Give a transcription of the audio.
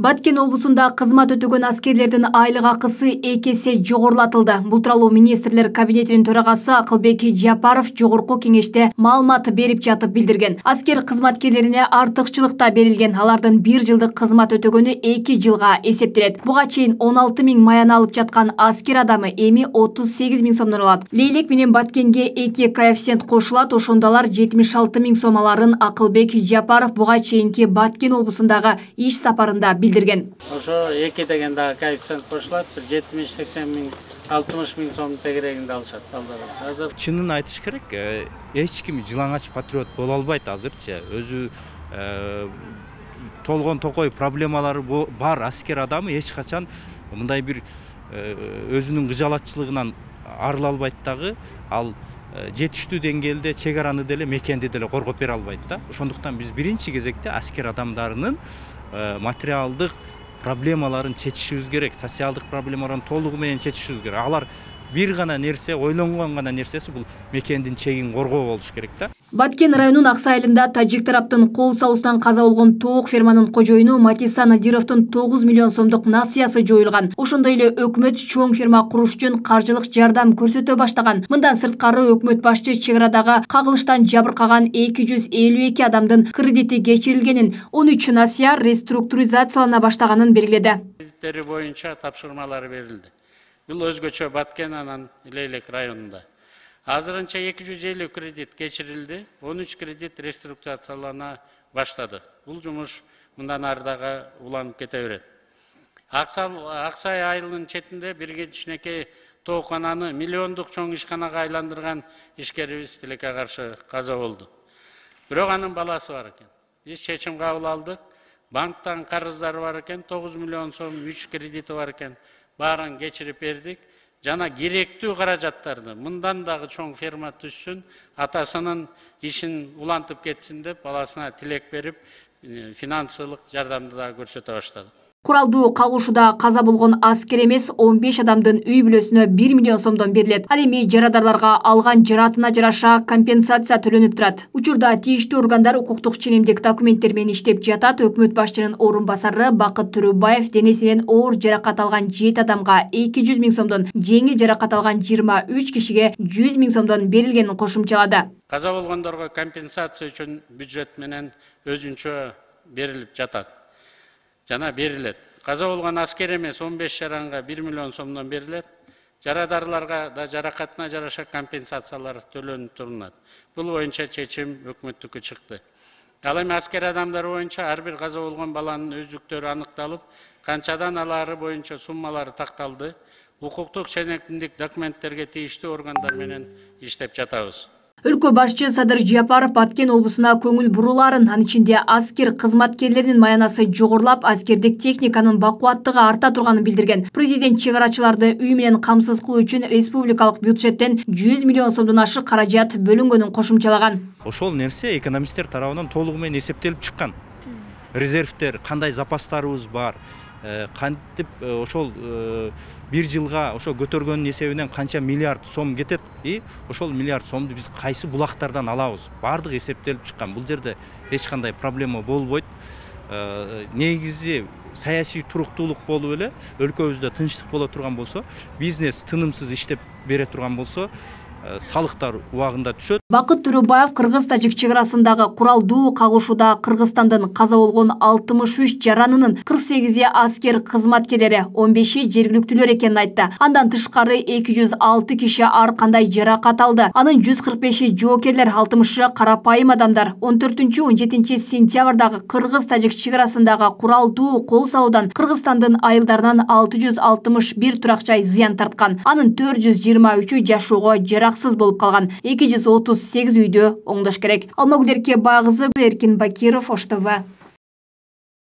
Баткен облусунда кызмат өтөгөн аскерлердин айлык акысы 2 эсе жогорулатылды. Бул тууралуу министрлер кабинетинин төрагасы Акылбек Жапаров жогорку кеңеште маалымат берип жатып билдирген. Аскер кызматкерлерине артыкчылыкта берилген. Алардын 1 жылдык кызмат өтөгөнү 2 жылга эсептелет. Буга чейин 16 000 маян алып жаткан аскер адамы эми 38 000 сомдон алат. Лейлек менен Баткенге 2 коэффициент кошулат, ошондолар 76 000 сом аларын Акылбек Жапаров буга чейинки Баткен облусундагы иш сапарында билдирген. Ошо 2 деген дагы коэффициент кошулат, 70-80 000, 60 000 сом тегерегинде алышат. Азыр чынын айтыш керек, эч ким жылаңач патриот боло албайт азырчы. Өзү толгон токой проблемалары бар аскер адамы эч качан мындай бир өзүнүн кыжалатчылыгынан арыла албайт дагы, ал жетиштүү деңгээлде чек араны деле мекенди деле коргоп бере албайт да. Ошондуктан биз биринчи кезекте аскер адамдарынын материалдык проблемаларын чечишибиз керек, социалдык проблемаларын толугу менен чечишибиз керек. Алар бир гана нерсе, ойлонгон гана нерсеси бул мекендин чегин коргоо болуш керек да. Баткен районунун Аксай айылында тажик тараптын кол салуусунан каза болгон тоок ферманын кожоюну Матиса Надировдун 9 миллион сомдук насыясы жоюлган. Ошондой эле өкмөт чоң ферма куруш үчүн каржылык жардам көрсөтө баштаган. Мындан сырткары өкмөт башчы чек арадагы кагылыштан жабыркаган 252 адамдын кредити кечирилгенин, 13 насыя реструктуризациялана баштаганын белгиледи. Кредиттери боюнча тапшырмалар берилди. Бул өзгөчө Баткен анан Лейлек районунда. Азырынча 250 кредит кечирилди, 13 кредит реструктурациялана баштады. Бул жумуш мындан ары дагы уланып кете берет. Аксай айылынын четинде бир кичинекей тоокананы миллиондук чоң ишканага айландырган ишкерибиз тилекке каршы каза болду. Бирок анын баласы бар экен. Биз чечим кабыл алдык. Банктан карыздары бар экен, 9 миллион сом 3 кредити бар экен. Баарын кечирип бердик. Жана керектүү каражаттарды мындан дагы чоң ферма түшсүн, атасынын ишин улантып кетсин деп баласына тилек берип, финансылык жардамды да көрсөтө баштады. Куралдуу кагылышууда каза болгон аскер эмес 15 адамдын үй бүлөсүнө 1 миллион сомдон берилет. Ал эми жарадарларга алган жаратына жараша компенсация төлөнүп турат. Учурда тийиштүү органдар укуктук ченемдик документтер менен иштеп жатат. Өкмөт башчынын орун басары Бакыт Төрөбаев денесинен оор жаракат алган 7 адамга 200 000 сомдон, жеңил жаракат алган 23 кишиге 100 000 сомдон берилгенин кошумчалады. Каза болгондорго компенсация үчүн бюджет менен өзүнчө берилип жатат. Жана берилет. Каза болгон аскер эмес 15 жаранга 1 миллион сомдон берилет. Жарадарларга да жаракатына жараша компенсациялар төлөнүп турулат. Бул боюнча чечим өкмөттүкү чыкты. Ал эми аскер адамдары боюнча ар бир каза болгон баланын өздүктөрү аныкталып, канчадан алары боюнча суммалары такталды. Укуктук ченемдик документтерге тийиштүү органдар менен иштеп жатабыз. Өлкө башчы Садыр Жапаров Баткен облусуна көңүл буруларын, анын ичинде аскер кызматкерлеринин маянасы жогорулап, аскердик техниканын бакуаттыгы арта турганын билдирген. Президент чек арачыларды үй менен камсыз кылуу үчүн республикалык бюджеттен 100 миллион сомдон ашык каражат бөлүнгөнүн кошумчалаган. Ошол нерсе экономисттер тарабынан толугу менен эсептелип чыккан. Резервтер, кандай запастарыбыз бар, кантип ошол бир жылга ошо көтөргөнүн эсебинен канча миллиард сом кетет, ошол миллиард сомду биз кайсы булактардан алабыз, бардыгы эсептелип чыккан. Бул жерде эч кандай проблема болбойт. Негизи саясий туруктуулук болуп эле, өлкөбүздө тынчтык боло турган болсо, бизнес тынымсыз иштеп бере турган болсо, салыктар убагында түшөт. Бакыт Төрөбаев кыргыз-тажик чек арасындагы куралдуу кагылышууда Кыргызстандын каза болгон 63 жаранынын 48 аскер кызматкерлери, 15 жергиликтүүлөр экенин айтты. Андан тышкары 206 киши ар кандай жаракат алды. Анын 145 жоокерлер, 60 карапайым адамдар. 14-17 сентябрдагы кыргыз-тажик чек арасындагы куралдуу кол салуудан Кыргызстандын айылдарынан 661 турак жай зыян тарткан. Анын 423 жашоого жараксыз болуп калган. 238 үйдө оңдош керек. Алмагүл Эркебайкызы, Эркин Бакиров, Ош ТВ.